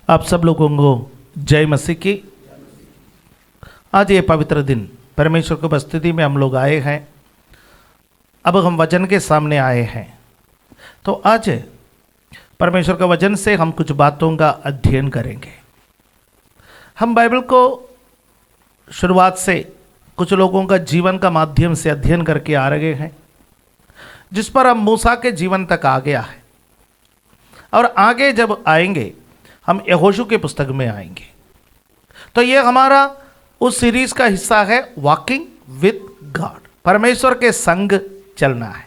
आप सब लोगों को जय मसीह की। आज ये पवित्र दिन परमेश्वर की उपस्थिति में हम लोग आए हैं। अब हम वचन के सामने आए हैं, तो आज परमेश्वर का वचन से हम कुछ बातों का अध्ययन करेंगे। हम बाइबल को शुरुआत से कुछ लोगों का जीवन का माध्यम से अध्ययन करके आ रहे हैं, जिस पर हम मूसा के जीवन तक आ गया है, और आगे जब आएंगे हम यहोशू के पुस्तक में आएंगे। तो ये हमारा उस सीरीज का हिस्सा है, वॉकिंग विद गॉड, परमेश्वर के संग चलना है।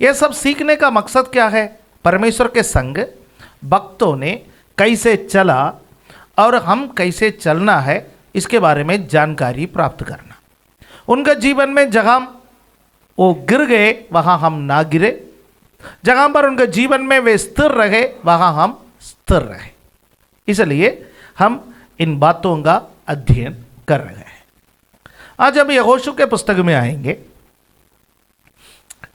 यह सब सीखने का मकसद क्या है? परमेश्वर के संग भक्तों ने कैसे चला और हम कैसे चलना है, इसके बारे में जानकारी प्राप्त करना। उनका जीवन में जहाँ वो गिर गए वहाँ हम ना गिरे, जहाँ पर उनके जीवन में वे स्थिर रहे वहाँ हम स्थिर रहे। इसलिए हम इन बातों का अध्ययन कर रहे हैं। आज हम यहोशू के पुस्तक में आएंगे।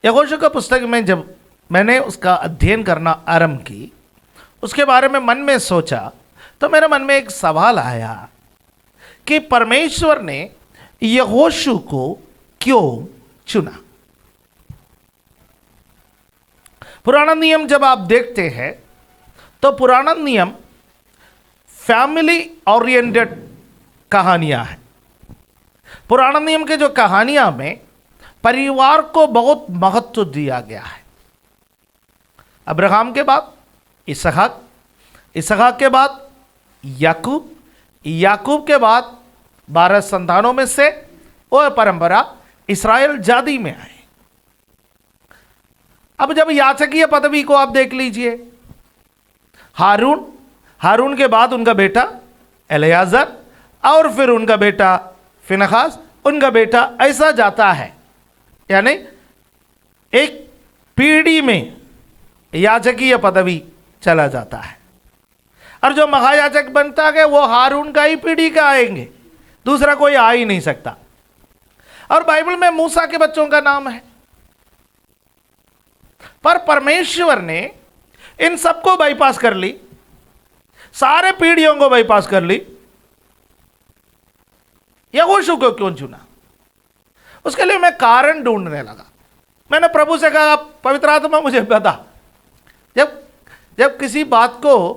यहोशू के पुस्तक में जब मैंने उसका अध्ययन करना आरंभ की, उसके बारे में मन में सोचा, तो मेरे मन में एक सवाल आया कि परमेश्वर ने यहोशू को क्यों चुना। पुराना नियम जब आप देखते हैं तो पुराना नियम फैमिली ओरिएंटेड कहानियां हैं। पुराना नियम के जो कहानियां में परिवार को बहुत महत्व दिया गया है। अब्राहम के बाद इसहाक, इसहाक के बाद याकूब, याकूब के बाद 12 संतानों में से वह परंपरा इस्राएल जाति में आए। अब जब याजकीय पदवी को आप देख लीजिए, हारून, हारून के बाद उनका बेटा एलियाजर, और फिर उनका बेटा फिनहास, उनका बेटा, ऐसा जाता है। यानी एक पीढ़ी में याजकीय पदवी चला जाता है, और जो महायाजक बनता है वो हारून का ही पीढ़ी का आएंगे, दूसरा कोई आ ही नहीं सकता। और बाइबल में मूसा के बच्चों का नाम है, पर परमेश्वर ने इन सबको बाईपास कर ली, सारे पीढ़ियों को बाईपास कर ली। यहोशू को क्यों चुना? उसके लिए मैं कारण ढूंढने लगा। मैंने प्रभु से कहा, पवित्र आत्मा मुझे बता। जब किसी बात को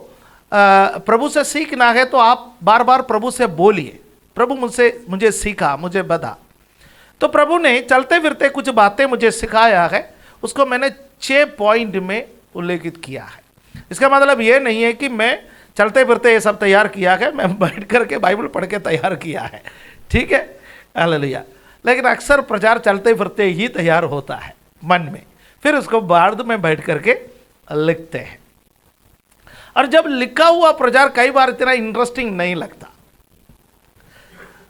प्रभु से सीखना है तो आप बार बार प्रभु से बोलिए, प्रभु मुझे सीखा, मुझे बता। तो प्रभु ने चलते फिरते कुछ बातें मुझे सिखाया है, उसको मैंने 6 पॉइंट में उल्लेखित किया है। इसका मतलब ये नहीं है कि मैं चलते फिरते ये सब तैयार किया है, मैं बैठ करके बाइबल पढ़ के तैयार किया है, ठीक है, हालेलुया। लेकिन अक्सर प्रचार चलते फिरते ही तैयार होता है मन में, फिर उसको बाद में बैठ करके लिखते हैं। और जब लिखा हुआ प्रचार कई बार इतना इंटरेस्टिंग नहीं लगता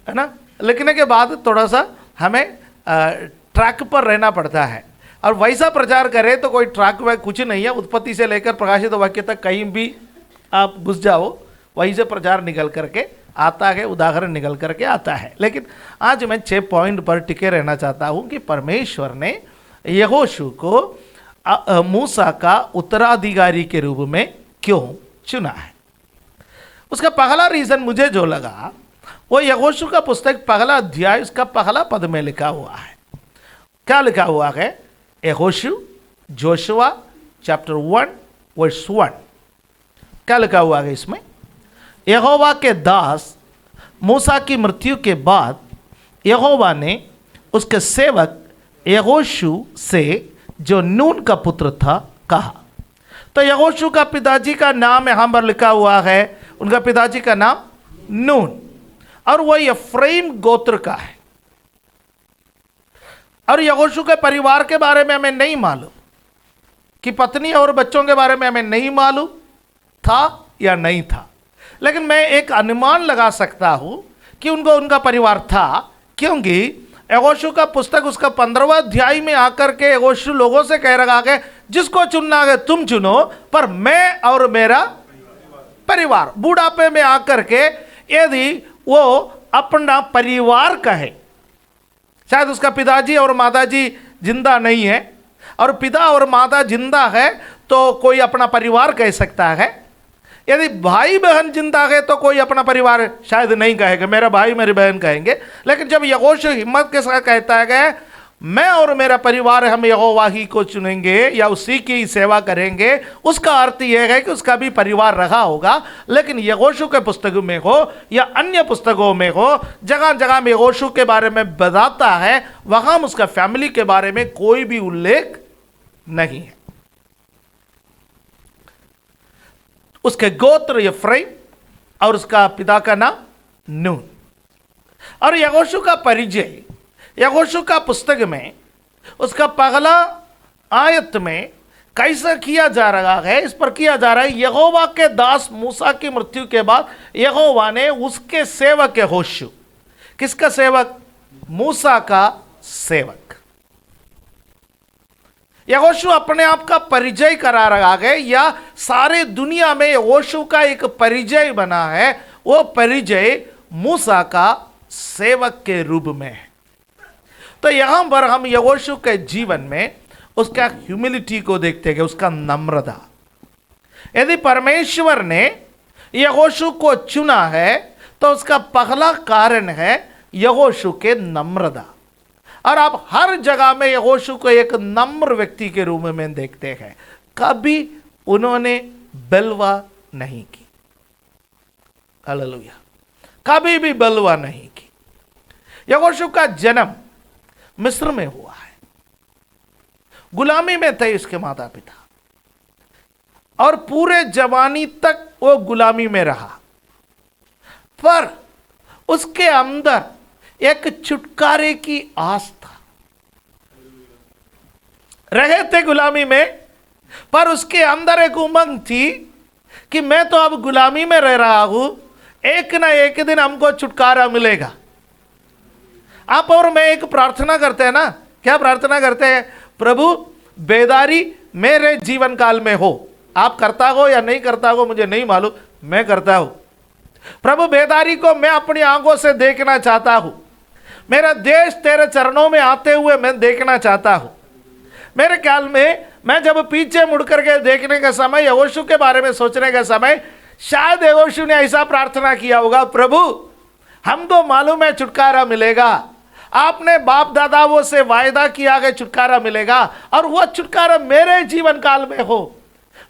है ना, लिखने के बाद थोड़ा सा हमें ट्रैक पर रहना पड़ता है। और वैसा प्रचार करें तो कोई ट्रैक वैक कुछ नहीं है, उत्पत्ति से लेकर प्रकाशित वाक्य तक कहीं भी आप घुस जाओ, वहीं से प्रचार निकल करके आता है, उदाहरण निकल करके आता है। लेकिन आज मैं 6 पॉइंट पर टिके रहना चाहता हूं कि परमेश्वर ने यहोशू को मूसा का उत्तराधिकारी के रूप में क्यों चुना है। उसका पहला रीजन मुझे जो लगा, वो यहोशू का पुस्तक पहला अध्याय, उसका पहला पद में लिखा हुआ है। क्या लिखा हुआ है? यहोशू, जोशुआ चैप्टर 1 वर्स 1। क्या लिखा हुआ है इसमें? यहोवा के दास मूसा की मृत्यु के बाद यहोवा ने उसके सेवक यहोशू से, जो नून का पुत्र था, कहा। तो यहोशू का पिताजी का नाम यहां पर लिखा हुआ है, उनका पिताजी का नाम नून, और वह एफ्राइम गोत्र का है। और यहोशू के परिवार के बारे में हमें नहीं मालूम, कि पत्नी और बच्चों के बारे में हमें नहीं मालूम था या नहीं था, लेकिन मैं एक अनुमान लगा सकता हूं कि उनका परिवार था, क्योंकि यहोशू का पुस्तक उसका 15वां अध्याय में आकर के यहोशू लोगों से कह रहा है, जिसको चुनना है तुम चुनो, पर मैं और मेरा परिवार। बुढ़ापे में आकर के यदि वो अपना परिवार कहे, शायद उसका पिताजी और माताजी जिंदा नहीं है, और पिता और माता जिंदा है तो कोई अपना परिवार कह सकता है, यदि भाई बहन जिंदा है तो कोई अपना परिवार शायद नहीं कहेगा, मेरा भाई मेरी बहन कहेंगे। लेकिन जब यहोशू हिम्मत के साथ कहता है मैं और मेरा परिवार हम यहोवा ही को चुनेंगे या उसी की सेवा करेंगे, उसका अर्थ यह है कि उसका भी परिवार रहा होगा। लेकिन यहोशू के पुस्तकों में हो या अन्य पुस्तकों में हो, जगह जगह में यहोशू के बारे में बताता है, वहां उसका फैमिली के बारे में कोई भी उल्लेख नहीं है। उसके गोत्र एफ्राइम और उसका पिता का नाम नून। और यहोशू का परिचय यहोशू का पुस्तक में उसका पहला आयत में कैसा किया जा रहा है, इस पर किया जा रहा है। यहोवा के दास मूसा की मृत्यु के बाद यहोवा ने उसके सेवक यहोशू, किसका सेवक? मूसा का सेवक। यहोशू अपने आप का परिचय करा रहा है या सारे दुनिया में यहोशू का एक परिचय बना है। वो परिचय मूसा का सेवक के रूप में है। तो यहां पर हम यहोशू के जीवन में उसका ह्यूमिलिटी को देखते हैं, उसका नम्रता। यदि परमेश्वर ने यहोशू को चुना है तो उसका पहला कारण है यहोशू के नम्रता। और आप हर जगह में यहोशू को एक नम्र व्यक्ति के रूप में देखते हैं। कभी उन्होंने बलवा नहीं की। हालेलुया। कभी भी बलवा नहीं की। यहोशू का जन्म मिस्र में हुआ है। गुलामी में थे इसके माता पिता और पूरे जवानी तक वो गुलामी में रहा। पर उसके अंदर एक छुटकारे की आस था। रहे थे गुलामी में, पर उसके अंदर एक उमंग थी कि मैं तो अब गुलामी में रह रहा हूं, एक ना एक दिन हमको छुटकारा मिलेगा। आप और मैं एक प्रार्थना करते हैं ना, क्या प्रार्थना करते हैं? प्रभु बेदारी मेरे जीवन काल में हो। आप करता हो या नहीं करता हो मुझे नहीं मालूम, मैं करता हूं। प्रभु बेदारी को मैं अपनी आंखों से देखना चाहता हूं। मेरा देश तेरे चरणों में आते हुए मैं देखना चाहता हूं। मेरे ख्याल में मैं जब पीछे मुड़ करके देखने का समय, यहोशू के बारे में सोचने का समय, शायद यहोशू ने ऐसा प्रार्थना किया होगा, प्रभु हम तो मालूम है छुटकारा मिलेगा, आपने बाप दादाओं से वायदा किया कि छुटकारा मिलेगा, और वह छुटकारा मेरे जीवन काल में हो।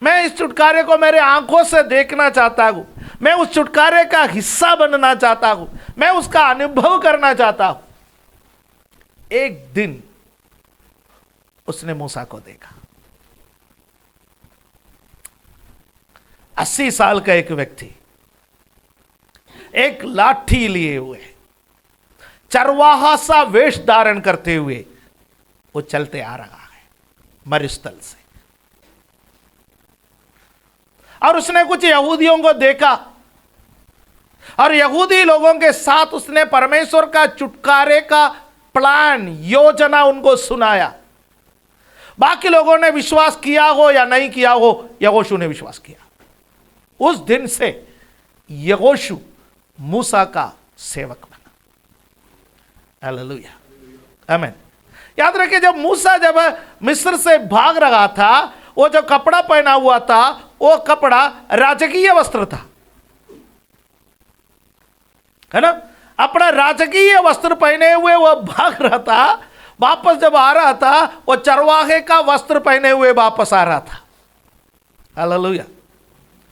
मैं इस छुटकारे को मेरे आंखों से देखना चाहता हूं। मैं उस छुटकारे का हिस्सा बनना चाहता हूं। मैं उसका अनुभव करना चाहता हूं। एक दिन उसने मूसा को देखा। 80 साल का एक व्यक्ति एक लाठी लिए हुए, चरवाहा सा वेश धारण करते हुए वो चलते आ रहा है मरुस्थल से। और उसने कुछ यहूदियों को देखा और यहूदी लोगों के साथ उसने परमेश्वर का छुटकारे का प्लान, योजना उनको सुनाया। बाकी लोगों ने विश्वास किया हो या नहीं किया हो, यहोशू ने विश्वास किया। उस दिन से यहोशू मूसा का सेवक बना। हालेलुया, आमीन। याद रखिए, जब मूसा जब मिस्र से भाग रहा था, वो जो कपड़ा पहना हुआ था वो कपड़ा राजकीय वस्त्र था, है ना। अपना राजकीय वस्त्र पहने हुए वो भाग रहा था। वापस जब आ रहा था वो चरवाहे का वस्त्र पहने हुए वापस आ रहा था। हालेलुया,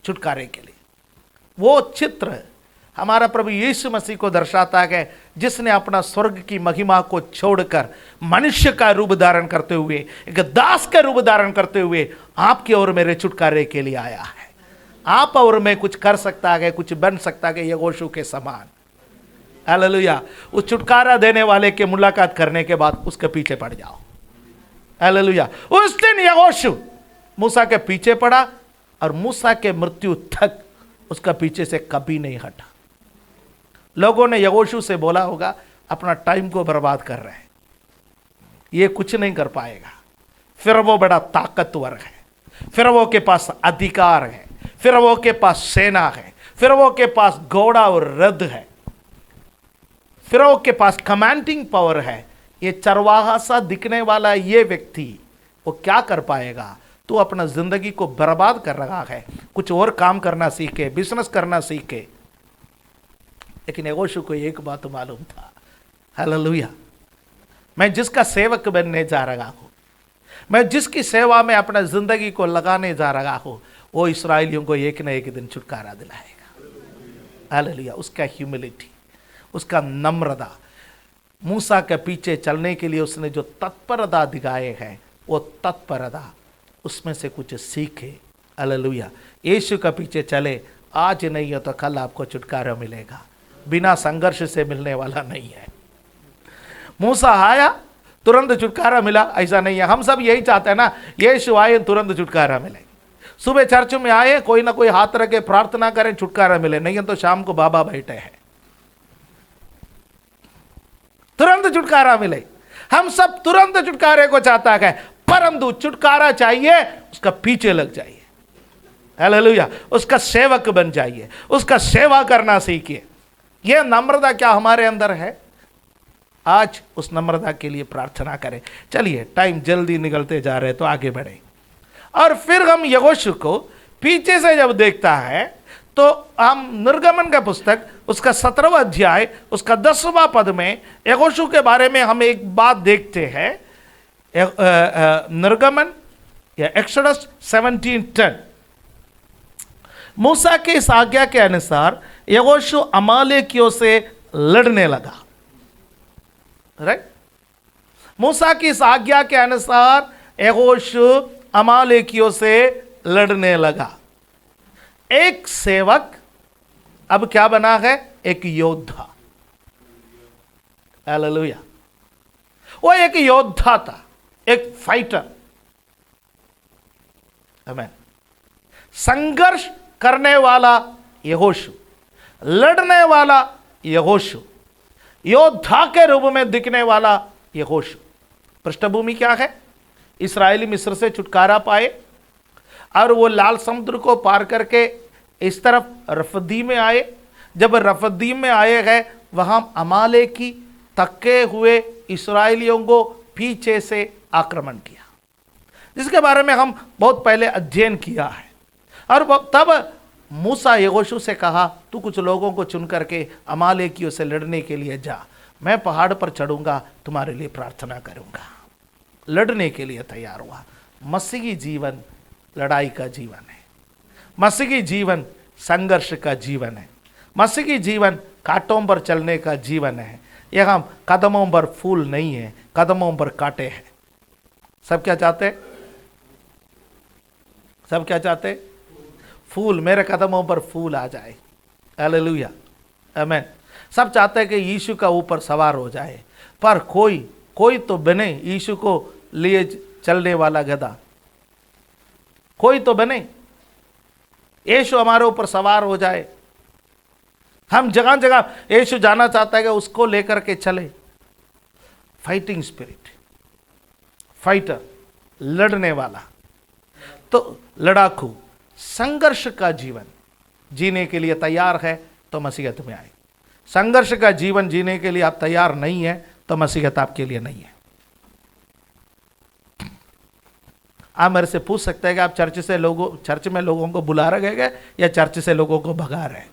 छुटकारे के लिए। वो चित्र हमारा प्रभु यीशु मसीह को दर्शाता है, जिसने अपना स्वर्ग की महिमा को छोड़कर मनुष्य का रूप धारण करते हुए, एक दास का रूप धारण करते हुए आपके और मेरे छुटकारे के लिए आया है। आप और मैं कुछ कर सकता है, कुछ बन सकता है यहोशू के समान। हालेलुया। उस छुटकारा देने वाले के मुलाकात करने के बाद उसके पीछे पड़ जाओ। हालेलुया। उस दिन यहोशू मूसा के पीछे पड़ा और मूसा के मृत्यु तक उसका पीछे से कभी नहीं हटा। लोगों ने यहोशू से बोला होगा, अपना टाइम को बर्बाद कर रहे हैं, ये कुछ नहीं कर पाएगा। फिर वो बड़ा ताकतवर है, फिर वो के पास अधिकार है, फिर वो के पास सेना है, फिर वो के पास घोड़ा और रथ है, फिर वो के पास कमांडिंग पावर है। ये चरवाहा सा दिखने वाला ये व्यक्ति वो क्या कर पाएगा? तू अपना जिंदगी को बर्बाद कर रहा है, कुछ और काम करना सीखे, बिजनेस करना सीखे। लेकिन यहोशू को एक बात मालूम था, हालेलुया, मैं जिसका सेवक बनने जा रहा हूं, मैं जिसकी सेवा में अपना जिंदगी को लगाने जा रहा हूं, वो इस्राएलियों को एक न एक दिन छुटकारा दिलाएगा। हालेलुया। उसका ह्यूमिलिटी, उसका नम्रता, मूसा के पीछे चलने के लिए उसने जो तत्परता दिखाए है, वो तत्परता उसमें से कुछ सीखे। हालेलुया। यीशु के पीछे चले, आज नहीं हो तो कल आपको छुटकारा मिलेगा, बिना संघर्ष से मिलने वाला नहीं है। मूसा आया, तुरंत छुटकारा मिला, ऐसा नहीं है। हम सब यही चाहते हैं ना, यीशु आए तुरंत छुटकारा मिले। सुबह चर्च में आए, कोई ना कोई हाथ रखे प्रार्थना करें, छुटकारा मिले, नहीं है तो शाम को बाबा बैठे हैं, तुरंत छुटकारा मिले। हम सब तुरंत छुटकारे को चाहता है, परंतु छुटकारा चाहिए उसका पीछे लग जाइए। हालेलुया। उसका सेवक बन जाइए, उसका सेवा करना सीखिए। यह नम्रता क्या हमारे अंदर है? आज उस नम्रता के लिए प्रार्थना करें। चलिए, टाइम जल्दी निकलते जा रहे, तो आगे बढ़े। और फिर हम यहोशू को पीछे से जब देखता है, तो हम निर्गमन का पुस्तक उसका 17वां अध्याय उसका 10वां पद में यहोशू के बारे में हम एक बात देखते हैं। निर्गमन या एक्सोडस 17:10, मूसा की इस आज्ञा के अनुसार यहोशू अमालेकियों से लड़ने लगा। राइट, मूसा की इस आज्ञा के अनुसार यहोशू अमालेकियों से लड़ने लगा। एक सेवक अब क्या बना है? एक योद्धा। हालेलुया। वो एक योद्धा था, एक फाइटर। आमीन। संघर्ष करने वाला यहोशू, लड़ने वाला यहोशू, योद्धा के रूप में दिखने वाला यहोशू। पृष्ठभूमि क्या है? इस्राएली मिस्र से छुटकारा पाए और वो लाल समुद्र को पार करके इस तरफ रफदीम में आए। जब रफदीम में आए हैं, वहां अमालेकी थके हुए इस्राएलियों को पीछे से आक्रमण किया, जिसके बारे में हम बहुत पहले अध्ययन किया है। और तब मूसा यहोशू से कहा, तू कुछ लोगों को चुन करके अमालेकियों से लड़ने के लिए जा, मैं पहाड़ पर चढ़ूंगा, तुम्हारे लिए प्रार्थना करूंगा। लड़ने के लिए तैयार हुआ। मसीही जीवन लड़ाई का जीवन है। मसीही जीवन संघर्ष का जीवन है। मसीही जीवन कांटों पर चलने का जीवन है। यहाँ कदमों पर फूल नहीं है, कदमों पर कांटे हैं। सब क्या चाहते हैं? सब क्या चाहते हैं? फूल, मेरे कदमों पर फूल आ जाए। हालेलुया, आमीन। सब चाहते हैं कि यीशु का ऊपर सवार हो जाए, पर कोई तो बने यीशु को लिए चलने वाला गधा। कोई तो बने, यीशु हमारे ऊपर सवार हो जाए। हम जगह जगह यीशु जाना चाहता है कि उसको लेकर के चले। फाइटिंग स्पिरिट, फाइटर, लड़ने वाला, तो लड़ाकू, संघर्ष का जीवन जीने के लिए तैयार है तो मसीहत में आए। संघर्ष का जीवन जीने के लिए आप तैयार नहीं है तो मसीहत आपके लिए नहीं है। आप मेरे से पूछ सकते हैं कि आप चर्च में लोगों को बुला रहे हैं या चर्च से लोगों को भगा रहे हैं?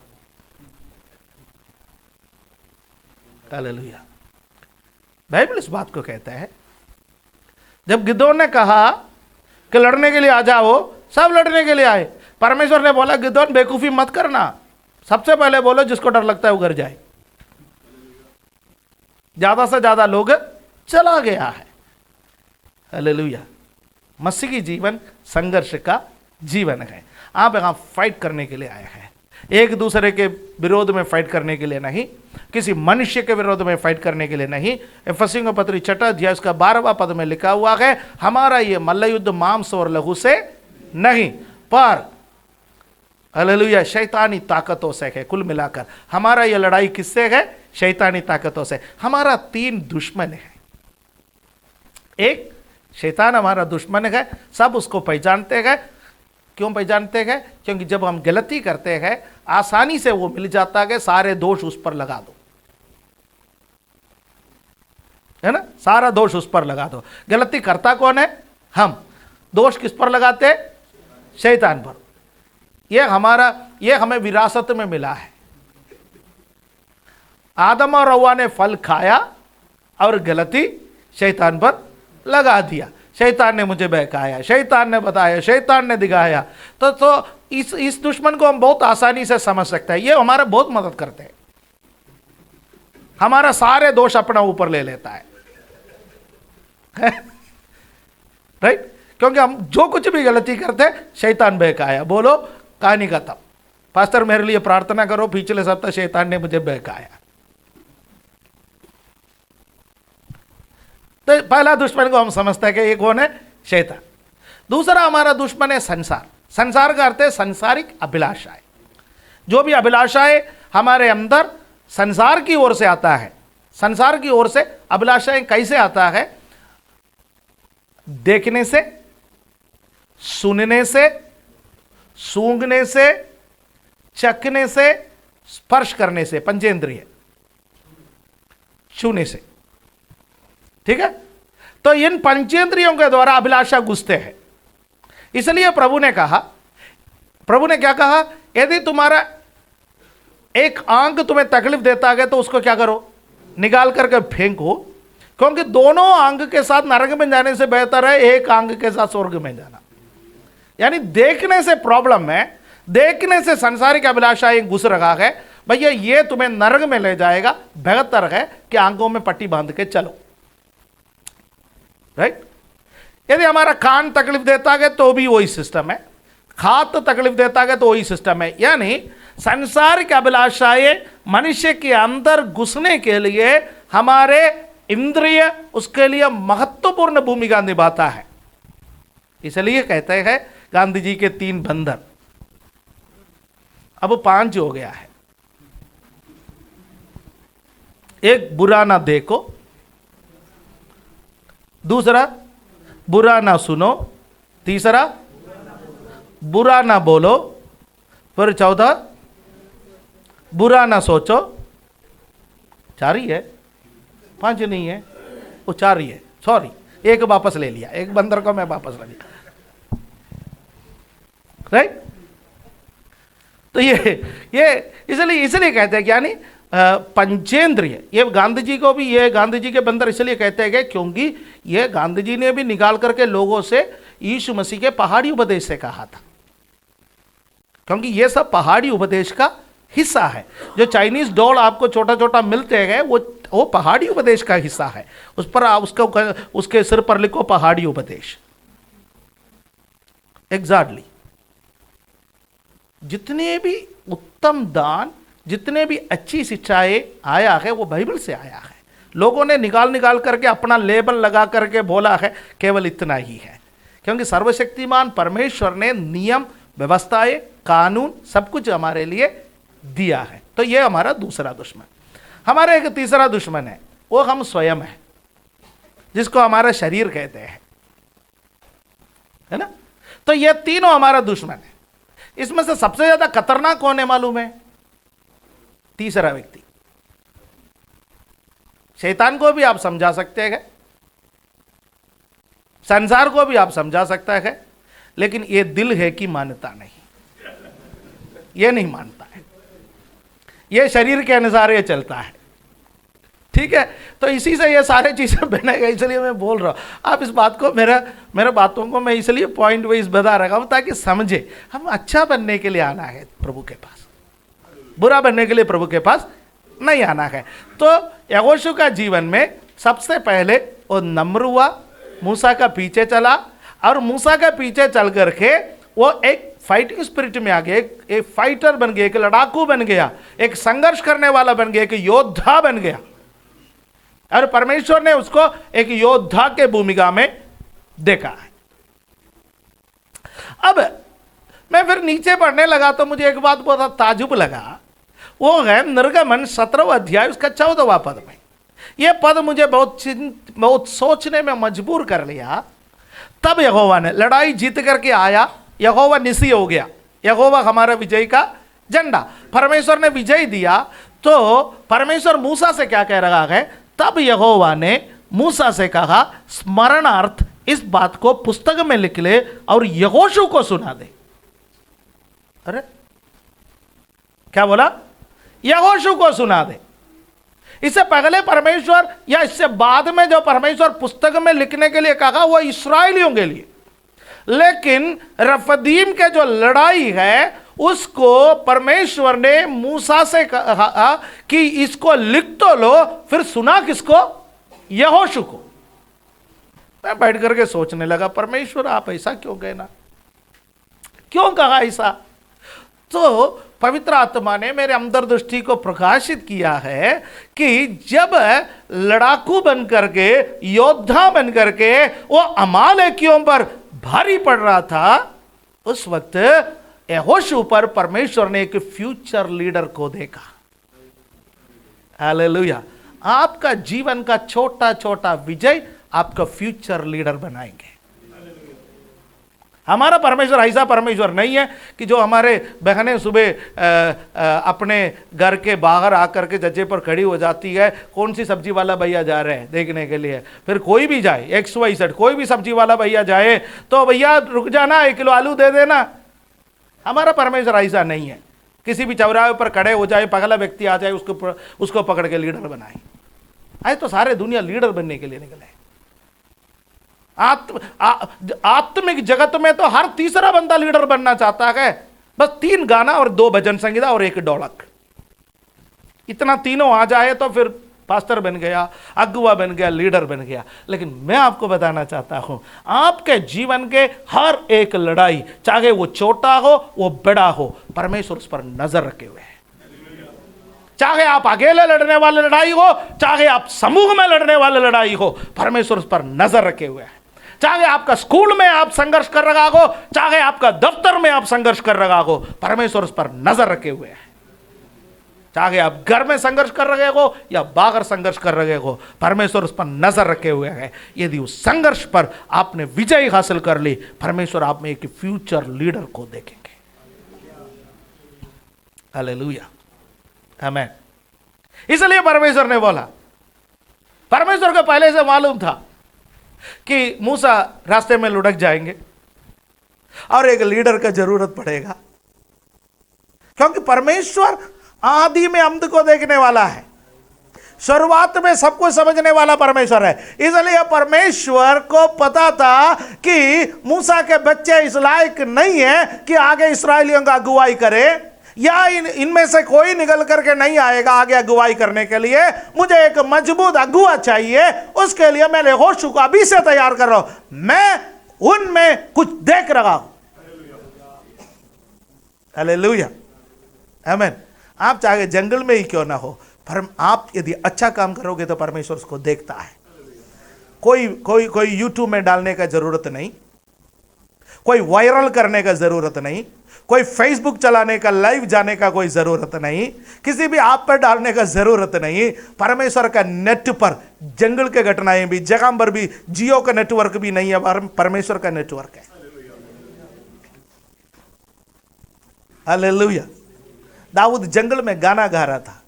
हालेलुया। बाइबल इस बात को कहता है, जब गिदोन ने कहा कि लड़ने के लिए आ जाओ, सब लड़ने के लिए आए। परमेश्वर ने बोला, गिदोन बेवकूफी मत करना, सबसे पहले बोलो जिसको डर लगता है वो घर जाए। ज्यादा से ज्यादा लोग चला गया है। हालेलुया। मसीही जीवन संघर्ष का जीवन है। आप यहां फाइट करने के लिए आए हैं, एक दूसरे के विरोध में फाइट करने के लिए नहीं, किसी मनुष्य के विरोध में फाइट करने के लिए नहीं। इफिसियों का पत्री 6 अध्याय उसका 12वां पद में लिखा हुआ है, हमारा ये मल्ल युद्ध मांस और लहू से नहीं, पर हालेलुया शैतानी ताकतों से है। कुल मिलाकर हमारा यह लड़ाई किससे है? शैतानी ताकतों से। हमारा 3 दुश्मन है। एक शैतान हमारा दुश्मन है, सब उसको पहचानते हैं। क्यों पहचानते हैं? क्योंकि जब हम गलती करते हैं आसानी से वो मिल जाता है, सारे दोष उस पर लगा दो, है ना? सारा दोष उस पर लगा दो। गलती करता कौन है? हम। दोष किस पर लगाते? शैतान पर। ये हमें विरासत में मिला है। आदम और हव्वा ने फल खाया और गलती शैतान पर लगा दिया। शैतान ने मुझे बहकाया, शैतान ने बताया, शैतान ने दिखाया। तो इस दुश्मन को हम बहुत आसानी से समझ सकते हैं। ये हमारा बहुत मदद करते हैं। हमारा सारे दोष अपना ऊपर ले लेता है राइट? क्योंकि हम जो कुछ भी गलती करते, शैतान बहकाया, बोलो कहानी खत्म। पास्टर मेरे लिए प्रार्थना करो, पिछले सप्ताह शैतान ने मुझे बहकाया। तो पहला दुश्मन को हम समझते हैं कि ये कौन है? शैतान। दूसरा हमारा दुश्मन है संसार। संसार का अर्थ है संसारिक अभिलाषाएं। जो भी अभिलाषाएं हमारे अंदर संसार की ओर से आता है। संसार की ओर से अभिलाषाएं कैसे आता है? देखने से, सुनने से, सूंघने से, चखने से, स्पर्श करने से, पंचेंद्रिय, छूने से। ठीक है? तो इन पंचेंद्रियों के द्वारा अभिलाषा घुसते हैं। इसलिए प्रभु ने क्या कहा? यदि तुम्हारा एक आंख तुम्हें तकलीफ देता है तो उसको क्या करो? निकाल करके फेंको, क्योंकि दोनों आंख के साथ नरक में जाने से बेहतर है एक आंख के साथ स्वर्ग में जाना। यानी देखने से प्रॉब्लम है, देखने से सांसारिक अभिलाषाएं घुस रहा है भैया, ये तुम्हें नरक में ले जाएगा। बेहतर है कि आंखों में पट्टी बांध के चलो। राइट? यदि हमारा कान तकलीफ देता है तो भी वही सिस्टम है, हाथ तकलीफ देता है तो वही सिस्टम है। यानी सांसारिक अभिलाषाएं मनुष्य के अंदर घुसने के लिए हमारे इंद्रिय उसके लिए महत्वपूर्ण भूमिका निभाता है। इसलिए कहते हैं गांधी जी के 3 बंधन, अब 5 हो गया है। एक, बुरा ना देखो। दूसरा, बुरा ना सुनो। तीसरा, बुरा ना बोलो। फिर चौथा, बुरा ना सोचो। 4 ही है, 5 नहीं है, वो 4 ही है। सॉरी, एक वापस ले लिया, एक बंदर को मैं वापस ले लिया। राइट? तो ये इसलिए कहते हैं कि यानी पंचेंद्रिय, ये गांधी जी को भी, ये गांधी जी के बंदर इसलिए कहते हैं क्योंकि ये गांधी जी ने भी निकाल करके लोगों से यीशु मसीह के पहाड़ी उपदेश से कहा था। क्योंकि ये सब पहाड़ी उपदेश का हिस्सा है। जो चाइनीज डॉल आपको छोटा छोटा मिलते हैं वो पहाड़ी उपदेश का हिस्सा है। उस पर उसके सिर पर लिखो पहाड़ी उपदेश। एग्जैक्टली जितने भी उत्तम दान, जितने भी अच्छी शिक्षाएं आया है वो बाइबल से आया है। लोगों ने निकाल करके अपना लेबल लगा करके बोला है केवल इतना ही है। क्योंकि सर्वशक्तिमान परमेश्वर ने नियम, व्यवस्थाएं, कानून सब कुछ हमारे लिए दिया है। तो ये हमारा दूसरा दुश्मन। हमारा एक तीसरा दुश्मन है, वो हम स्वयं है, जिसको हमारा शरीर कहते हैं, है ना? तो ये तीनों हमारा दुश्मन है। इसमें से सबसे ज्यादा खतरनाक कौन है मालूम है? तीसरा व्यक्ति। शैतान को भी आप समझा सकते हैं, संसार को भी आप समझा सकता है, लेकिन ये दिल है कि मानता नहीं, ये नहीं मानता है, ये शरीर के अनुसार ये चलता है। ठीक है? तो इसी से ये सारे चीजें बनेगा। इसलिए मैं बोल रहा हूं, आप इस बात को, मेरे बातों को मैं इसलिए पॉइंट वाइज बता रहा हूं ताकि समझे हम अच्छा बनने के लिए आना है प्रभु के पास, बुरा बनने के लिए प्रभु के पास नहीं आना है। तो यहोशू का जीवन में सबसे पहले वो नम्र हुआ, मूसा का पीछे चला, और मूसा के पीछे चल करके वो एक फाइटिंग स्पिरिट में आ गया, एक फाइटर बन गया, एक लड़ाकू बन गया, एक संघर्ष करने वाला बन गया, एक योद्धा बन गया। और परमेश्वर ने उसको एक योद्धा के भूमिका में देखा है। अब मैं फिर नीचे पढ़ने लगा तो मुझे एक बात बहुत ताजुब लगा, वो है निर्गमन 17वां अध्याय उसका 14वां पद में। यह पद मुझे बहुत सोचने में मजबूर कर लिया। तब यहोवा ने लड़ाई जीत करके आया, यहोवा निसी हो गया, यहोवा हमारा विजय का झंडा। परमेश्वर ने विजय दिया तो परमेश्वर मूसा से क्या कह रहा है? तब यहोवा ने मूसा से कहा, स्मरणार्थ इस बात को पुस्तक में लिख ले और यहोशू को सुना दे। अरे क्या बोला? यहोशू को सुना दे। इससे पहले परमेश्वर या इससे बाद में जो परमेश्वर पुस्तक में लिखने के लिए कहा वो इस्राएलियों के लिए, लेकिन रफदीम के जो लड़ाई है उसको परमेश्वर ने मूसा से कहा कि इसको लिख तो लो, फिर सुना किसको? यहोशू को। मैं बैठ करके सोचने लगा, परमेश्वर आप ऐसा क्यों कहना, क्यों कहा ऐसा? तो पवित्र आत्मा ने मेरे अंदर दृष्टि को प्रकाशित किया है कि जब लड़ाकू बन करके, योद्धा बन करके वो अमालेकियों पर भारी पड़ रहा था, उस वक्त यहोशू पर परमेश्वर ने एक फ्यूचर लीडर को देखा। हालेलुया। आपका जीवन का छोटा छोटा विजय आपका फ्यूचर लीडर बनाएंगे। हमारा परमेश्वर ऐसा परमेश्वर नहीं है कि जो हमारे बहनें सुबह अपने घर के बाहर आकर के जज्जे पर खड़ी हो जाती है, कौन सी सब्जी वाला भैया जा रहे हैं देखने के लिए, फिर कोई भी जाए, XYZ कोई भी सब्जी वाला भैया जाए तो भैया रुक जाना, 1 किलो आलू दे देना। हमारा परमेश्वर ऐसा नहीं है। किसी भी चौराहे पर खड़े हो जाए, पगला व्यक्ति आ जाए, उसको पकड़ के लीडर बनाए। आज तो सारे दुनिया लीडर बनने के लिए निकले। आत्मिक जगत में तो हर तीसरा बंदा लीडर बनना चाहता है। बस 3 गाना और 2 भजन संगीता और 1 ढोलक, इतना तीनों आ जाए तो फिर पास्टर बन गया, अगुवा बन गया, लीडर बन गया। लेकिन मैं आपको बताना चाहता हूं, आपके जीवन के हर एक लड़ाई, चाहे वो छोटा हो वो बड़ा हो, परमेश्वर उस पर नजर रखे हुए है। चाहे आप अकेले लड़ने वाले लड़ाई हो, चाहे आप समूह में लड़ने वाले लड़ाई हो, परमेश्वर उस पर नजर रखे हुए है। चाहे आपका स्कूल में आप संघर्ष कर रहा हो, चाहे आपका दफ्तर में आप संघर्ष कर रहा हो, परमेश्वर उस पर नजर रखे हुए है। चाहे आप घर में संघर्ष कर रहे हो या बाहर संघर्ष कर रहे हो, परमेश्वर उस पर नजर रखे हुए है। यदि उस संघर्ष पर आपने विजय हासिल कर ली, परमेश्वर आप में एक फ्यूचर लीडर को देखेंगे। हालेलुया, आमीन। इसलिए परमेश्वर ने बोला, परमेश्वर को पहले से मालूम था कि मूसा रास्ते में लुढ़क जाएंगे और एक लीडर का जरूरत पड़ेगा, क्योंकि परमेश्वर आदि में अम्द को देखने वाला है, शुरुआत में सब कुछ समझने वाला परमेश्वर है। इसलिए परमेश्वर को पता था कि मूसा के बच्चे इस लायक नहीं है कि आगे इस्राएलियों का अगुवाई करे, या इनमें से कोई निकल करके नहीं आएगा आगे अगुवाई करने के लिए। मुझे एक मजबूत अगुवा चाहिए, उसके लिए मैं यहोशू को अभी से तैयार कर रहा हूं। मैं उनमें कुछ देख रहा हूं। हालेलुया, आमीन। आप चाहे जंगल में ही क्यों ना हो, पर आप यदि अच्छा काम करोगे तो परमेश्वर उसको देखता है। कोई यूट्यूब में डालने का जरूरत नहीं, कोई वायरल करने का जरूरत नहीं, कोई फेसबुक चलाने का, लाइव जाने का कोई जरूरत नहीं, किसी भी आप पर डालने का जरूरत नहीं। परमेश्वर का नेट पर जंगल के घटनाएं भी, जगह पर भी, जियो का नेटवर्क भी नहीं है, परमेश्वर का नेटवर्क है। हालेलुया। दाऊद जंगल में गाना गा रहा था,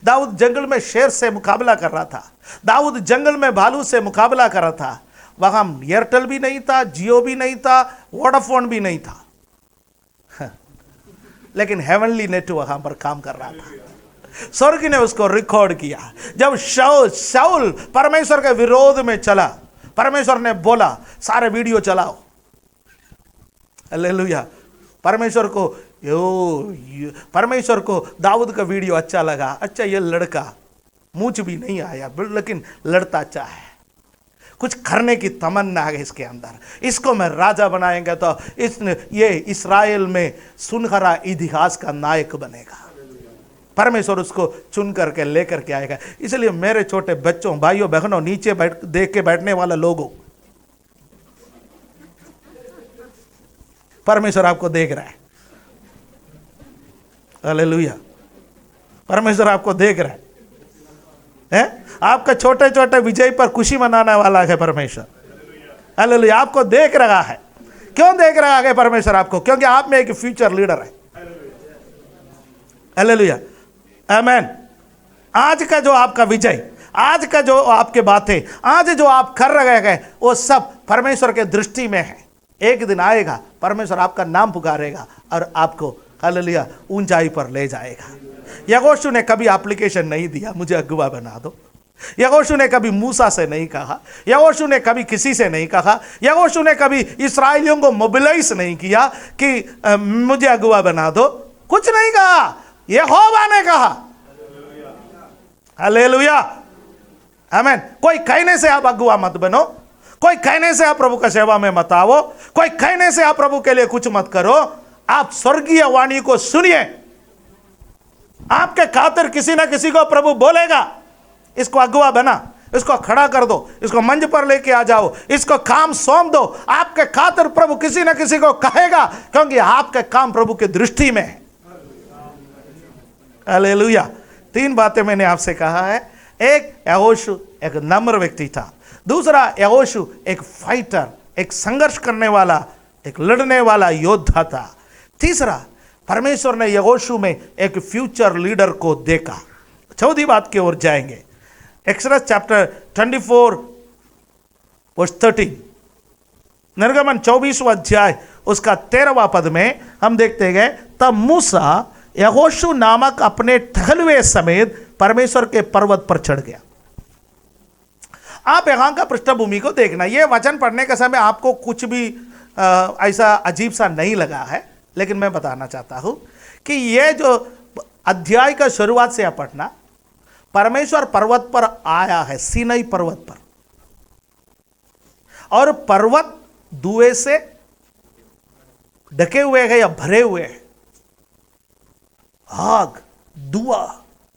दाऊद जंगल में शेर से मुकाबला कर रहा था, दाऊद जंगल में भालू से मुकाबला कर रहा था। वहां एयरटेल भी नहीं था, जियो भी नहीं था, वोडाफोन भी नहीं था, लेकिन हेवनली नेट वहां पर काम कर रहा था। स्वर्ग ने उसको रिकॉर्ड किया। जब शाऊल परमेश्वर के विरोध में चला, परमेश्वर ने बोला सारे वीडियो चलाओ। हालेलुया। परमेश्वर को दाऊद का वीडियो अच्छा लगा। अच्छा, ये लड़का मूंछ भी नहीं आया, लेकिन लड़ता अच्छा है, कुछ करने की तमन्ना है इसके अंदर, इसको मैं राजा बनाएंगे तो ये इस्राएल में सुनहरा इतिहास का नायक बनेगा। परमेश्वर उसको चुन करके लेकर के आएगा। इसलिए मेरे छोटे बच्चों, भाइयों, बहनों, नीचे देख के बैठने वाला लोगों, परमेश्वर आपको देख रहा है। हालेलुया। परमेश्वर आपको देख रहा है? आपका छोटे छोटे विजय पर खुशी मनाने वाला है परमेश्वर। हालेलुया। आपको देख रहा है। क्यों देख रहा है परमेश्वर आपको? क्योंकि आप में एक फ्यूचर लीडर है। हालेलुया, आमीन। आज का जो आपका विजय, आज का जो आपके बातें, आज जो आप कर रहे हैं, वो सब परमेश्वर के दृष्टि में है। एक दिन आएगा परमेश्वर आपका नाम पुकारेगा और आपको हालेलुया ऊंचाई पर ले जाएगा। यहोशू ने कभी एप्लीकेशन नहीं दिया मुझे अगुवा बना दो। यहोशू ने कभी मूसा से नहीं कहा, यहोशू ने कभी किसी से नहीं कहा, यहोशू ने कभी इस्राएलियों को मोबिलाइज नहीं किया कि मुझे अगुवा बना दो, कुछ नहीं कहा, यहोवा ने कहा। हालेलुया आमीन। कोई कहने से आप अगुवा मत बनो, कोई कहने से आप प्रभु का सेवा में मत आओ, कोई कहने से आप प्रभु के लिए कुछ मत करो। आप स्वर्गीय वाणी को सुनिए। आपके खातिर किसी ना किसी को प्रभु बोलेगा इसको अगुवा बना, इसको खड़ा कर दो, इसको मंच पर लेके आ जाओ, इसको काम सौंप दो। आपके खातिर प्रभु किसी ना किसी को कहेगा, क्योंकि आपके काम प्रभु की दृष्टि में है। हालेलुया। 3 बातें मैंने आपसे कहा है। एक, यहोशू एक नम्र व्यक्ति था। दूसरा, यहोशू एक फाइटर, एक संघर्ष करने वाला, एक लड़ने वाला योद्धा था। तीसरा, परमेश्वर ने यहोशू में एक फ्यूचर लीडर को देखा। चौथी बात की ओर जाएंगे। एक्सोडस चैप्टर 24 वर्स 13, निर्गमन 24वां अध्याय उसका 13वां पद में हम देखते हैं, तब मूसा यहोशू नामक अपने टहलुए समेत परमेश्वर के पर्वत पर चढ़ गया। आप यहां का पृष्ठभूमि को देखना। यह वचन पढ़ने के समय आपको कुछ भी ऐसा अजीब सा नहीं लगा है, लेकिन मैं बताना चाहता हूं कि यह जो अध्याय का शुरुआत से आप पढ़ना, परमेश्वर पर्वत पर आया है, सीनाई पर्वत पर, और पर्वत धुएं से ढके हुए हैं या भरे हुए हैं। आग, धुआं,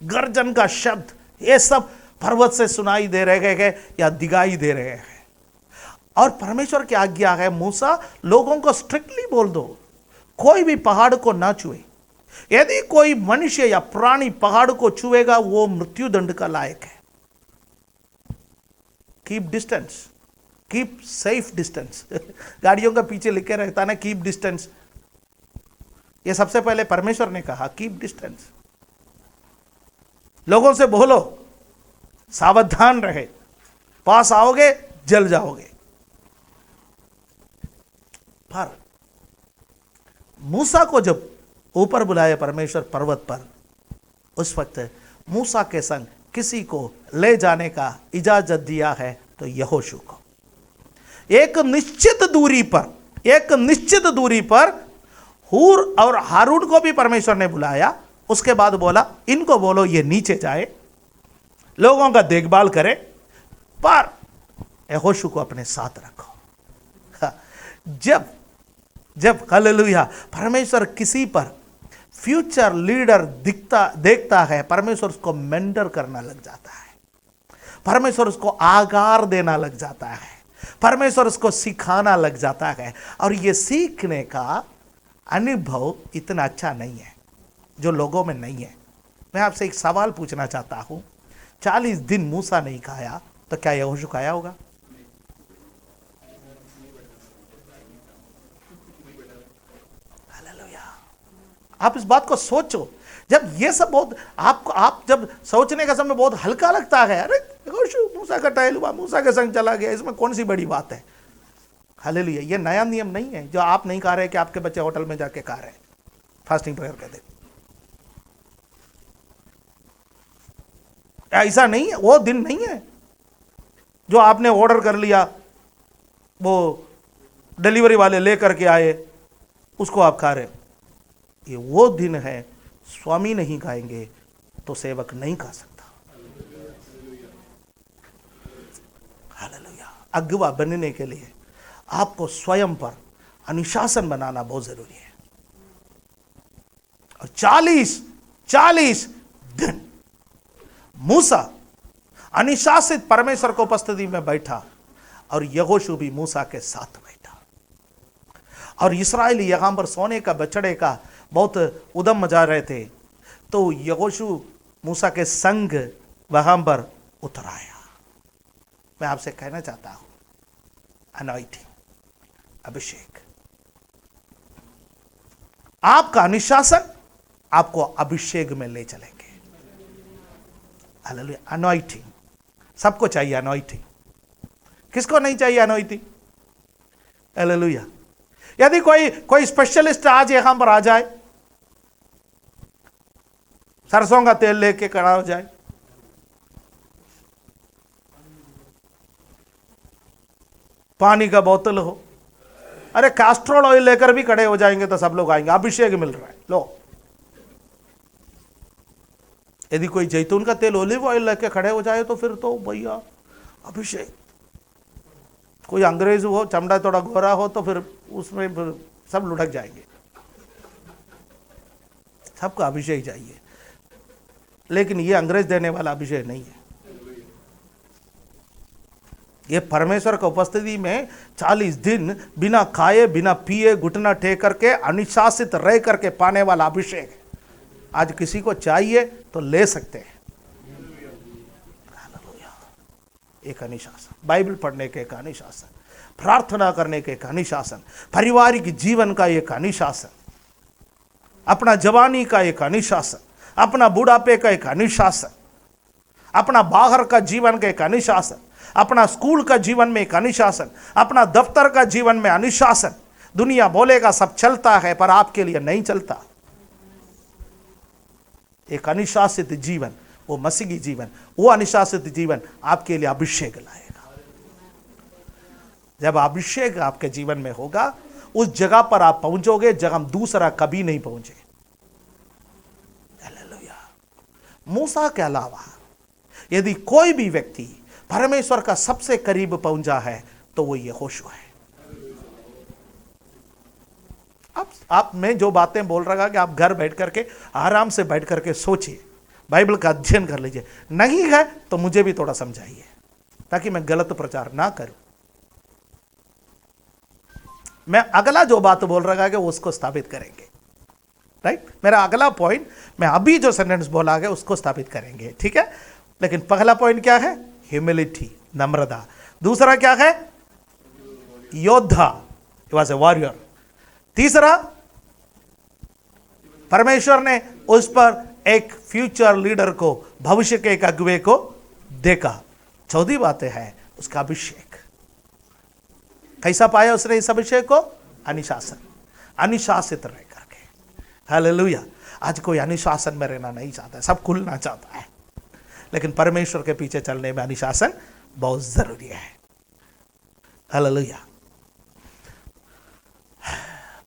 गर्जन का शब्द, ये सब पर्वत से सुनाई दे रहे हैं या दिखाई दे रहे हैं। और परमेश्वर की आज्ञा है, मूसा लोगों को स्ट्रिक्टली बोल दो कोई भी पहाड़ को ना छुए। यदि कोई मनुष्य या प्राणी पहाड़ को छुएगा वो मृत्यु दंड का लायक है। Keep distance, keep safe distance. गाड़ियों का पीछे लिखे रहता ना कीप डिस्टेंस। ये सबसे पहले परमेश्वर ने कहा कीप डिस्टेंस। लोगों से बोलो सावधान रहे, पास आओगे जल जाओगे। पर मूसा को जब ऊपर बुलाया परमेश्वर पर्वत पर, उस वक्त मूसा के संग किसी को ले जाने का इजाजत दिया है तो यहोशू को। एक निश्चित दूरी पर हूर और हारून को भी परमेश्वर ने बुलाया। उसके बाद बोला इनको बोलो ये नीचे जाए, लोगों का देखभाल करे, पर यहोशू को अपने साथ रखो। जब हालेलुया परमेश्वर किसी पर फ्यूचर लीडर देखता है, परमेश्वर उसको मेंटर करना लग जाता है, परमेश्वर उसको आकार देना लग जाता है, परमेश्वर उसको सिखाना लग जाता है। और ये सीखने का अनुभव इतना अच्छा नहीं है जो लोगों में नहीं है। मैं आपसे एक सवाल पूछना चाहता हूं, 40 दिन मूसा नहीं खाया तो क्या यहोशू खाया होगा? आप इस बात को सोचो। जब ये सब बहुत आप जब सोचने का समय बहुत हल्का लगता है, अरे यहोशू मूसा का टहल हुआ, मूसा के संग चला गया, इसमें कौन सी बड़ी बात है। हालेलुया। ये नया नियम नहीं है जो आप नहीं खा रहे कि आपके बच्चे होटल में जाके खा रहे हैं फास्टिंग प्रेयर के दिन। ऐसा नहीं है, वो दिन नहीं है जो आपने ऑर्डर कर लिया, वो डिलीवरी वाले लेकर के आए, उसको आप खा रहे। ये वो दिन है, स्वामी नहीं खाएंगे तो सेवक नहीं खा सकता। हालेलुया। अगुवा बनने के लिए आपको स्वयं पर अनुशासन बनाना बहुत जरूरी है। और 40 दिन मूसा अनुशासित परमेश्वर को उपस्थिति में बैठा और यहोशू भी मूसा के साथ बैठा। और इस्राएली यहां पर सोने का बछड़े का बहुत उदम मचा रहे थे, तो यहोशू मूसा के संग वहां पर उतर आया। मैं आपसे कहना चाहता हूं, अनॉइंटिंग, अभिषेक, आपका अनुशासन आपको अभिषेक में ले चलेंगे। हालेलुया। अनॉइंटिंग सबको चाहिए। अनॉइंटिंग किसको नहीं चाहिए? Anointing hallelujah. यदि कोई स्पेशलिस्ट आज यहां पर आ जाए, सरसों का तेल लेके खड़ा हो जाए, पानी का बोतल हो, अरे कैस्ट्रोल ऑयल लेकर भी खड़े हो जाएंगे तो सब लोग आएंगे, अभिषेक मिल रहा है लो। यदि कोई जैतून का तेल, ओलिव ऑयल लेके खड़े हो जाए तो फिर तो भैया अभिषेक। कोई अंग्रेज हो, चमड़ा थोड़ा गोरा हो तो फिर उसमें फिर सब लुढ़क जाएंगे, सबको अभिषेक चाहिए। लेकिन ये अंग्रेज देने वाला अभिषेक नहीं है। ये परमेश्वर की उपस्थिति में 40 दिन बिना खाए बिना पिए घुटना टेक करके अनुशासित रह करके पाने वाला अभिषेक है। आज किसी को चाहिए तो ले सकते हैं। एक अनुशासन, बाइबल पढ़ने के एक अनुशासन, प्रार्थना करने के एक अनुशासन, पारिवारिक जीवन का एक अनुशासन, अपना जवानी का एक अनुशासन, अपना बुढ़ापे का एक अनुशासन, अपना बाहर का जीवन का एक अनुशासन, अपना स्कूल का जीवन में एक अनुशासन, अपना दफ्तर का जीवन में अनुशासन। दुनिया बोलेगा सब चलता है पर आपके लिए नहीं चलता। एक अनुशासित जीवन, वो मसीही जीवन, वो अनुशासित जीवन आपके लिए अभिषेक लाएगा। जब अभिषेक आपके जीवन में होगा, उस जगह पर आप पहुंचोगे जहां दूसरा कभी नहीं पहुंचे। हालेलुया। मूसा के अलावा यदि कोई भी व्यक्ति परमेश्वर का सबसे करीब पहुंचा है तो वो यहोशू है। आप मैं जो बातें बोल रहा कि आप घर बैठ करके आराम से बैठ करके सोचिए, बाइबल का अध्ययन कर लीजिए। नहीं है तो मुझे भी थोड़ा समझाइए ताकि मैं गलत प्रचार ना करूं। मैं अगला जो बात बोल रहा कि उसको स्थापित करेंगे, राइट। मेरा अगला पॉइंट, मैं अभी जो सेंटेंस बोला गया उसको स्थापित करेंगे, ठीक है। लेकिन पहला पॉइंट क्या है? ह्यूमिलिटी, नम्रता। दूसरा क्या है? योद्धा, ही वाज ए वॉरियर। तीसरा, परमेश्वर ने उस पर एक फ्यूचर लीडर को, भविष्य के एक अगुवे को देखा। चौथी बातें है उसका अभिषेक। कैसा पाया उसने इस अभिषेक को? अनुशासन, अनुशासित रह करके। हालेलुया। आज कोई अनुशासन में रहना नहीं चाहता है, सब खुलना चाहता है, लेकिन परमेश्वर के पीछे चलने में अनुशासन बहुत जरूरी है। हालेलुया।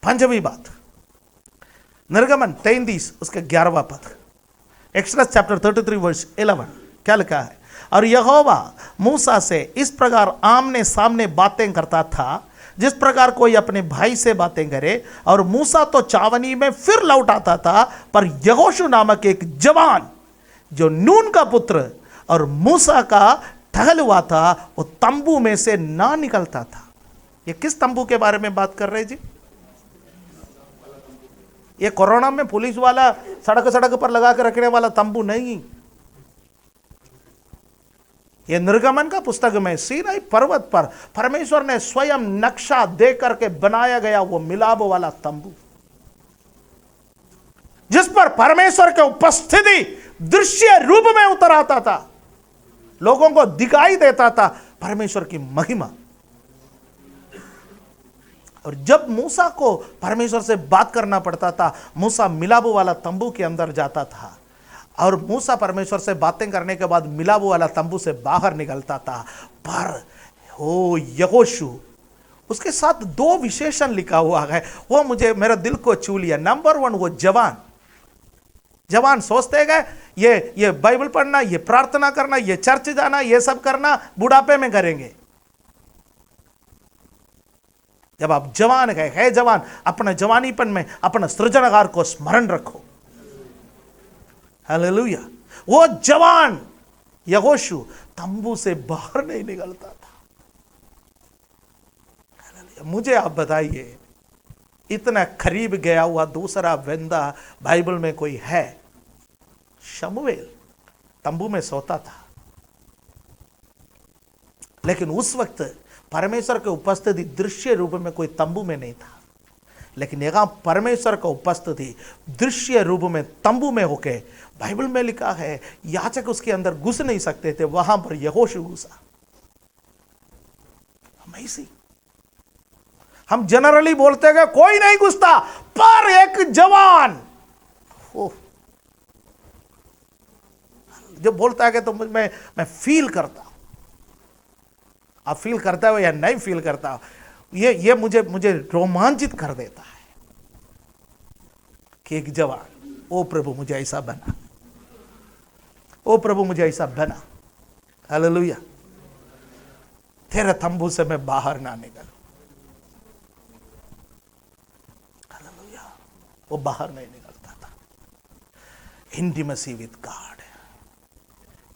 पंचवी बात, निर्गमन 33 उसके 11वां पद, एक्सोडस चैप्टर 33 वर्स 11, क्या लिखा है? और यहोवा मूसा से इस प्रकार आमने सामने बातें करता था जिस प्रकार कोई अपने भाई से बातें करे, और मूसा तो चावनी में फिर लौट आता था, पर यहोशू नामक एक जवान जो नून का पुत्र और मूसा का ठहल हुआ था, वो तंबू में से ना निकलता था। ये किस तंबू के बारे में बात कर रहे जी? ये कोरोना में पुलिस वाला सड़क पर लगा कर रखने वाला तंबू नहीं। ये निर्गमन का पुस्तक में सीनाई पर्वत पर परमेश्वर ने स्वयं नक्शा दे करके बनाया गया वो मिलाप वाला तंबू, जिस पर परमेश्वर की उपस्थिति दृश्य रूप में उतर आता था, लोगों को दिखाई देता था परमेश्वर की महिमा। और जब मूसा को परमेश्वर से बात करना पड़ता था, मूसा मिलाप वाला तंबू के अंदर जाता था, और मूसा परमेश्वर से बातें करने के बाद मिलाप वाला तंबू से बाहर निकलता था। पर हो यहोशू, उसके साथ 2 विशेषण लिखा हुआ है, वो मुझे मेरे दिल को छू लिया। नंबर 1, वो जवान सोचते गए ये बाइबल पढ़ना, ये प्रार्थना करना, ये चर्च जाना, ये सब करना बुढ़ापे में करेंगे। जब आप जवान है जवान, अपने जवानीपन में अपने सृजनहार को स्मरण रखो। हालेलुया। वो जवान यहोशू तंबू से बाहर नहीं निकलता था। हालेलुया। मुझे आप बताइए, इतना करीब गया हुआ दूसरा बंदा बाइबल में कोई है? शमूएल तंबू में सोता था, लेकिन उस वक्त परमेश्वर की उपस्थिति दृश्य रूप में कोई तंबू में नहीं था, लेकिन यहां परमेश्वर का उपस्थिति दृश्य रूप में तंबू में होके, बाइबल में लिखा है याजक उसके अंदर घुस नहीं सकते थे, वहां पर यहोशू घुसा। अमेजिंग। हम जनरली बोलते हैं कि कोई नहीं घुसता, पर एक जवान जब बोलता है कि तो मैं फील करता हूं। आप फील करता हो या नहीं फील करता हो, ये मुझे रोमांचित कर देता है कि एक जवान, ओ प्रभु मुझे ऐसा बना, ओ प्रभु मुझे ऐसा बना। हालेलुया। तेरे तंबू से मैं बाहर ना निकलूं। हालेलुया। वो बाहर नहीं निकलता था। Intimacy with God,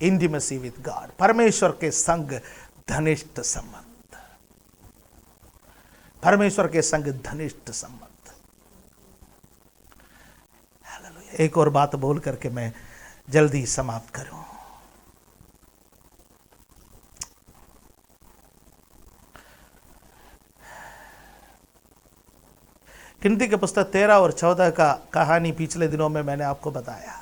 intimacy with God, परमेश्वर के संग घनिष्ठ संबंध, परमेश्वर के संग घनिष्ठ संबंध। हालेलुया। एक और बात बोल करके मैं जल्दी समाप्त करूं। गिनती के पुस्तक 13 और 14 का कहानी पिछले दिनों में मैंने आपको बताया,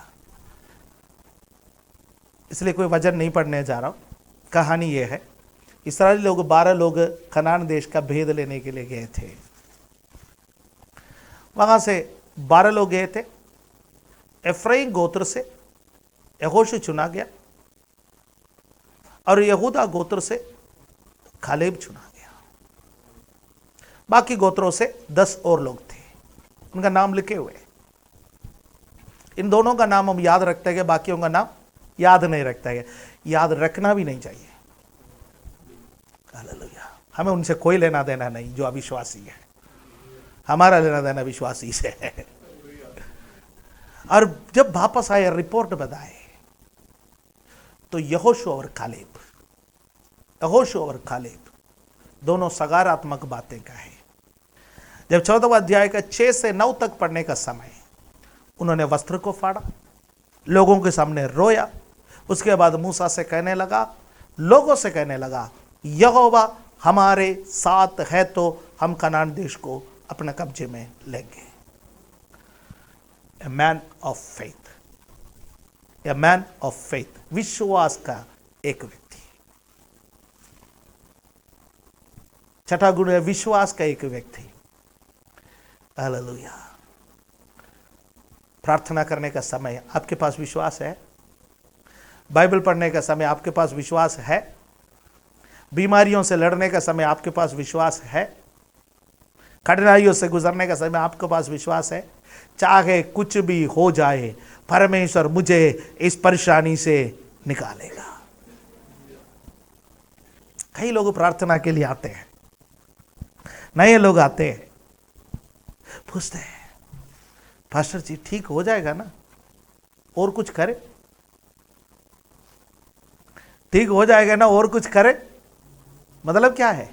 इसलिए कोई वजन नहीं पढ़ने जा रहा हूं। कहानी यह है, इस्राएली लोग 12 लोग कनान देश का भेद लेने के लिए गए थे। वहां से 12 लोग गए थे। एफ्राइम गोत्र से यहोशू चुना गया और यहूदा गोत्र से कालेब चुना गया। बाकी गोत्रों से 10 और लोग थे, उनका नाम लिखे हुए। इन दोनों का नाम हम याद रखते हैं, बाकियों का नाम याद नहीं रखता है। याद रखना भी नहीं चाहिए। हालेलुया। हमें उनसे कोई लेना देना नहीं जो अविश्वासी है, हमारा लेना देना विश्वासी से है। और जब वापस आए रिपोर्ट बताए तो यहोशू और कालेब दोनों सकारात्मक बातें कहे। जब 14वां अध्याय का 6 से 9 तक पढ़ने का समय, उन्होंने वस्त्र को फाड़ा, लोगों के सामने रोया। उसके बाद मूसा से कहने लगा, लोगों से कहने लगा, यहोवा हमारे साथ है तो हम कनान देश को अपने कब्जे में लेंगे। A man of faith, a man of faith, विश्वास का एक व्यक्ति। छठा गुण है विश्वास का एक व्यक्ति। हालेलुया। प्रार्थना करने का समय आपके पास विश्वास है? बाइबल पढ़ने का समय आपके पास विश्वास है? बीमारियों से लड़ने का समय आपके पास विश्वास है? कठिनाइयों से गुजरने का समय आपके पास विश्वास है? चाहे कुछ भी हो जाए, परमेश्वर मुझे इस परेशानी से निकालेगा। कई लोग प्रार्थना के लिए आते हैं, नए लोग आते हैं, पूछते हैं, पास्टर जी ठीक हो जाएगा ना? और कुछ करे? ठीक हो जाएगा ना? और कुछ करे? मतलब क्या है?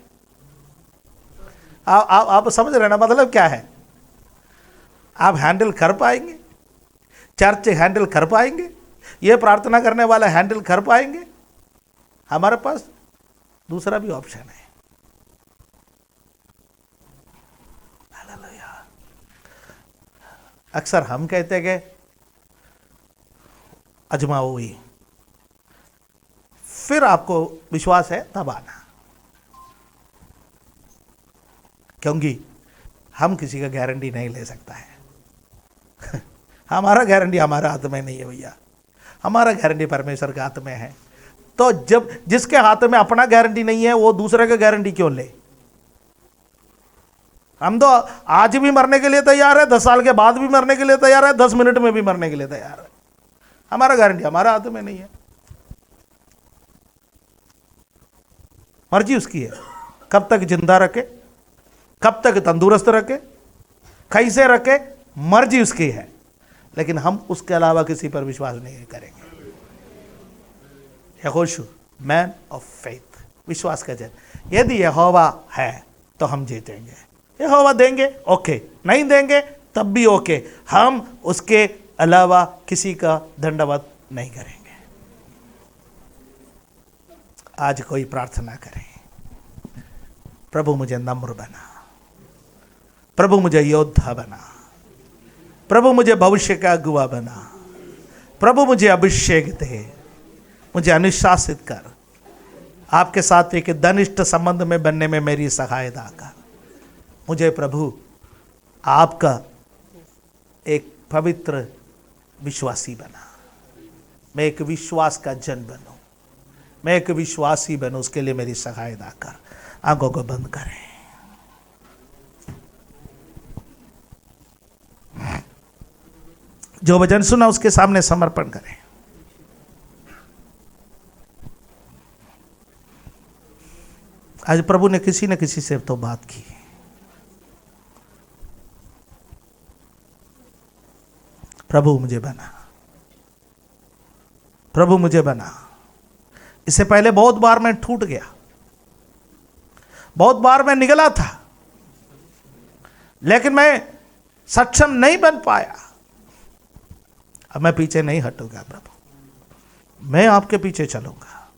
आप समझ रहे ना मतलब क्या है? आप हैंडल कर पाएंगे? चर्च हैंडल कर पाएंगे? ये प्रार्थना करने वाला हैंडल कर पाएंगे? हमारे पास दूसरा भी ऑप्शन है। हालेलुया। अक्सर हम कहते हैं कि अजमाओ ही, फिर आपको विश्वास है तब आना, क्योंकि हम किसी का गारंटी नहीं ले सकता है। हमारा गारंटी हमारे हाथ में नहीं है भैया, हमारा गारंटी परमेश्वर के हाथ में है। तो जब जिसके हाथ में अपना गारंटी नहीं है वो दूसरे का गारंटी क्यों ले? हम तो आज भी मरने के लिए तैयार है, 10 साल के बाद भी मरने के लिए तैयार है, 10 मिनट में भी मरने के लिए तैयार है। हमारा गारंटी हमारा हाथ में नहीं है, मर्जी उसकी है। कब तक जिंदा रखे, कब तक तंदुरुस्त रखे, कैसे रखे, मर्जी उसकी है। लेकिन हम उसके अलावा किसी पर विश्वास नहीं करेंगे। यहोशू मैन ऑफ फेथ, विश्वास का जन। यदि यहोवा है तो हम जीतेंगे। यहोवा देंगे ओके, नहीं देंगे तब भी ओके, हम उसके अलावा किसी का दंडवत नहीं करेंगे। आज कोई प्रार्थना करे, प्रभु मुझे नम्र बना, प्रभु मुझे योद्धा बना, प्रभु मुझे भविष्य का अगुवा बना, प्रभु मुझे अभिषेक दे, मुझे अनुशासित कर, आपके साथ एक घनिष्ठ संबंध में बनने में मेरी सहायता कर। मुझे प्रभु आपका एक पवित्र विश्वासी बना, मैं एक विश्वास का जन बनूं, मैं एक विश्वासी बनूं, उसके लिए मेरी सहायता कर। आंखों को बंद करें। जो वचन सुना उसके सामने समर्पण करें। आज प्रभु ने किसी न किसी से तो बात की। प्रभु मुझे बना, प्रभु मुझे बना। इससे पहले बहुत बार मैं टूट गया, बहुत बार मैं निगला था, लेकिन मैं सक्षम नहीं बन पाया। अब मैं पीछे नहीं हटूंगा प्रभु, मैं आपके पीछे चलूंगा।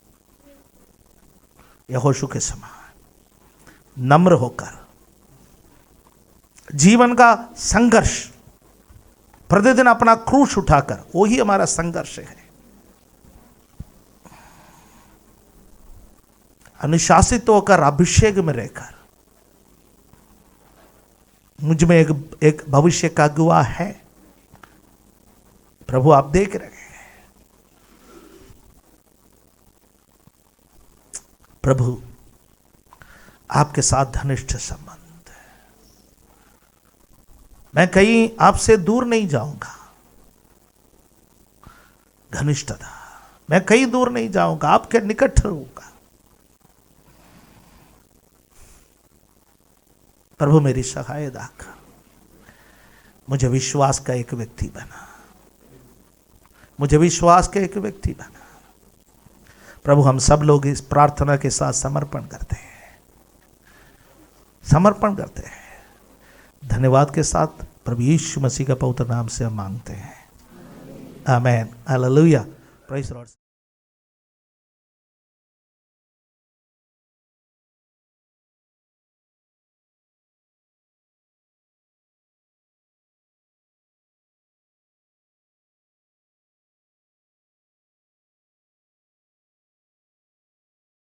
यहोशू के समान नम्र होकर जीवन का संघर्ष, प्रतिदिन अपना क्रूश उठाकर, वो ही हमारा संघर्ष है। अनुशासित होकर अभिषेक में रहकर मुझ में एक भविष्य का गवाह है। प्रभु आप देख रहे हैं। प्रभु आपके साथ घनिष्ठ संबंध है। मैं कहीं आपसे दूर नहीं जाऊंगा। घनिष्ठता, मैं कहीं दूर नहीं जाऊंगा, आपके निकट रहूंगा। प्रभु मेरी सहायता कर, मुझे विश्वास का एक व्यक्ति बना, मुझे विश्वास का एक व्यक्ति बना। प्रभु हम सब लोग इस प्रार्थना के साथ समर्पण करते हैं, समर्पण करते हैं। धन्यवाद के साथ प्रभु यीशु मसीह का पवित्र नाम से हम मांगते हैं, आमीन, हालेलुया, प्रेज़ द लॉर्ड।